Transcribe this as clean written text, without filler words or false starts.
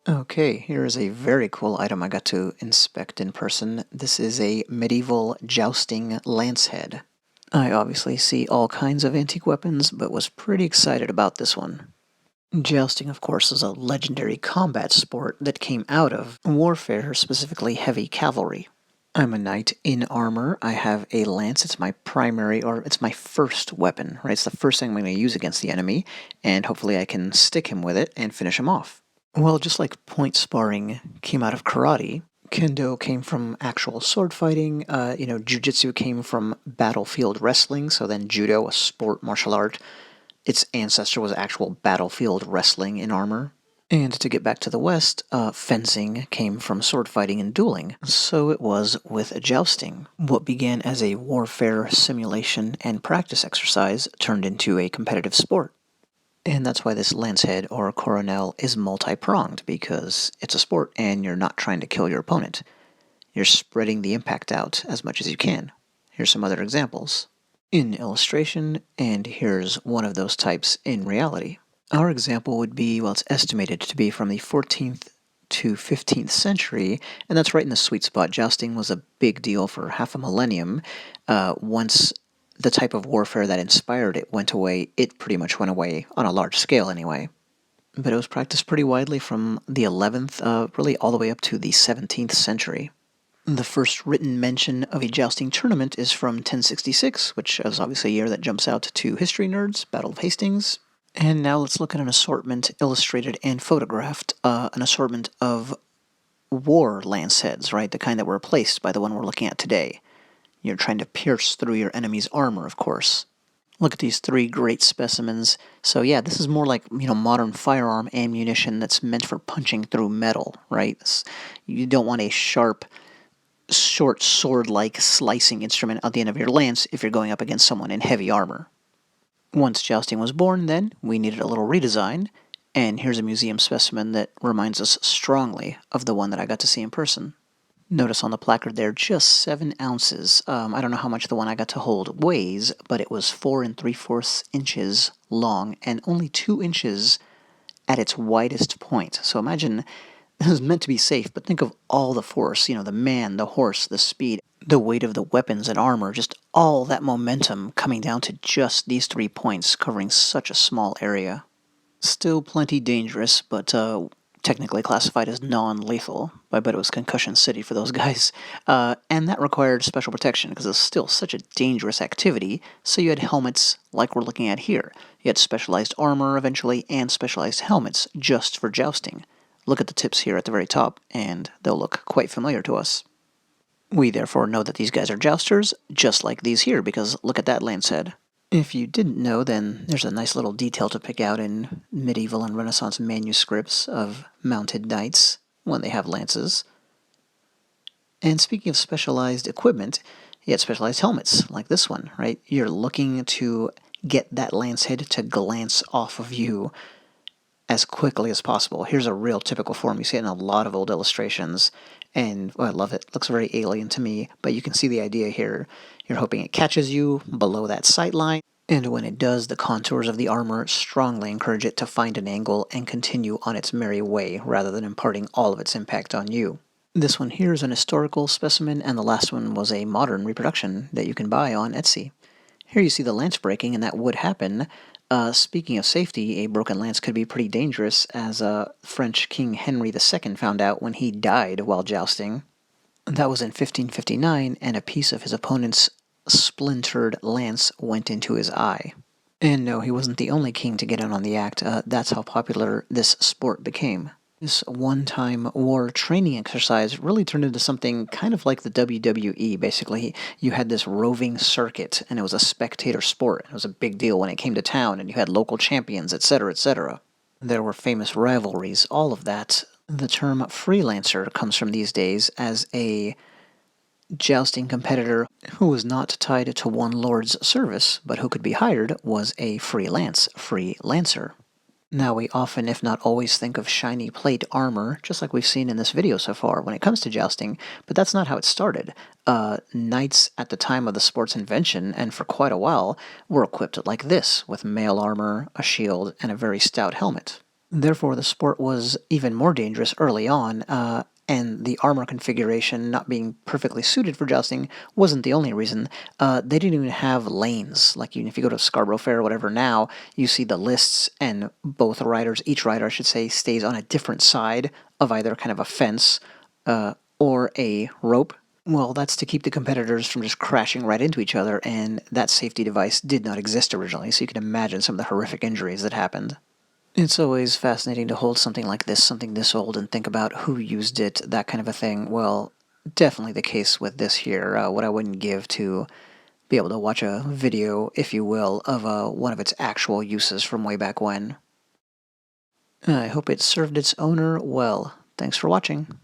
Okay, here is a very cool item I got to inspect in person. This is a medieval jousting lance head. I obviously see all kinds of antique weapons, but was pretty excited about this one. Jousting, of course, is a legendary combat sport that came out of warfare, specifically heavy cavalry. I'm a knight in armor. I have a lance. It's my primary, or it's my first weapon, right? It's the first thing I'm going to use against the enemy, and hopefully I can stick him with it and finish him off. Well, just like point sparring came out of karate, kendo came from actual sword fighting. Jujitsu came from battlefield wrestling. So then judo, a sport martial art, its ancestor was actual battlefield wrestling in armor. And to get back to the West, fencing came from sword fighting and dueling. So it was with jousting. What began as a warfare simulation and practice exercise turned into a competitive sport. And that's why this lance head or coronel is multi-pronged, because it's a sport and you're not trying to kill your opponent. You're spreading the impact out as much as you can. Here's some other examples in illustration, and here's one of those types in reality. Our example would be, well, it's estimated to be from the 14th to 15th century, and that's right in the sweet spot. Jousting was a big deal for half a millennium. Once the type of warfare that inspired it went away, it pretty much went away on a large scale anyway. But it was practiced pretty widely from the 11th, really all the way up to the 17th century. The first written mention of a jousting tournament is from 1066, which is obviously a year that jumps out to history nerds, Battle of Hastings. And now let's look at an assortment illustrated and photographed, an assortment of war lance heads, right? The kind that were replaced by the one we're looking at today. You're trying to pierce through your enemy's armor, of course. Look at these three great specimens. So yeah, this is more like, modern firearm ammunition that's meant for punching through metal, right? You don't want a sharp, short sword-like slicing instrument at the end of your lance if you're going up against someone in heavy armor. Once jousting was born, then, we needed a little redesign, and here's a museum specimen that reminds us strongly of the one that I got to see in person. Notice on the placard there, just 7 ounces. I don't know how much the one I got to hold weighs, but it was 4 3/4 inches long and only 2 inches at its widest point. So imagine, this is meant to be safe, but think of all the force, the man, the horse, the speed, the weight of the weapons and armor, just all that momentum coming down to just these 3 points covering such a small area. Still plenty dangerous, but technically classified as non-lethal. I bet it was Concussion City for those guys. And that required special protection because it's still such a dangerous activity, so you had helmets like we're looking at here. You had specialized armor eventually and specialized helmets just for jousting. Look at the tips here at the very top, and they'll look quite familiar to us. We therefore know that these guys are jousters, just like these here, because look at that lance head. If you didn't know, then there's a nice little detail to pick out in medieval and Renaissance manuscripts of mounted knights when they have lances. And speaking of specialized equipment, you had specialized helmets, like this one, right? You're looking to get that lance head to glance off of you as quickly as possible. Here's a real typical form. You see it in a lot of old illustrations, and I love it. It looks very alien to me, but you can see the idea here. You're hoping it catches you below that sight line, and when it does, the contours of the armor strongly encourage it to find an angle and continue on its merry way, rather than imparting all of its impact on you. This one here is an historical specimen, and the last one was a modern reproduction that you can buy on Etsy. Here you see the lance breaking, and that would happen. Speaking of safety, a broken lance could be pretty dangerous, as French King Henry II found out when he died while jousting. That was in 1559, and a piece of his opponent's splintered lance went into his eye. And no, he wasn't the only king to get in on the act. That's how popular this sport became. This one-time war training exercise really turned into something kind of like the WWE. Basically, you had this roving circuit, and it was a spectator sport. It was a big deal when it came to town, and you had local champions, etc., etc. There were famous rivalries, all of that. The term freelancer comes from these days, as a jousting competitor who was not tied to one lord's service, but who could be hired, was a freelancer. Now, we often, if not always, think of shiny plate armor, just like we've seen in this video so far when it comes to jousting, but that's not how it started. Knights at the time of the sport's invention, and for quite a while, were equipped like this, with mail armor, a shield, and a very stout helmet. Therefore, the sport was even more dangerous early on, and the armor configuration not being perfectly suited for jousting wasn't the only reason. They didn't even have lanes. Like, even if you go to Scarborough Fair or whatever now, you see the lists, and each rider, I should say, stays on a different side of either kind of a fence or a rope. Well, that's to keep the competitors from just crashing right into each other, and that safety device did not exist originally, so you can imagine some of the horrific injuries that happened. It's always fascinating to hold something like this, something this old, and think about who used it, that kind of a thing. Well, definitely the case with this here. What I wouldn't give to be able to watch a video, if you will, of one of its actual uses from way back when. I hope it served its owner well. Thanks for watching.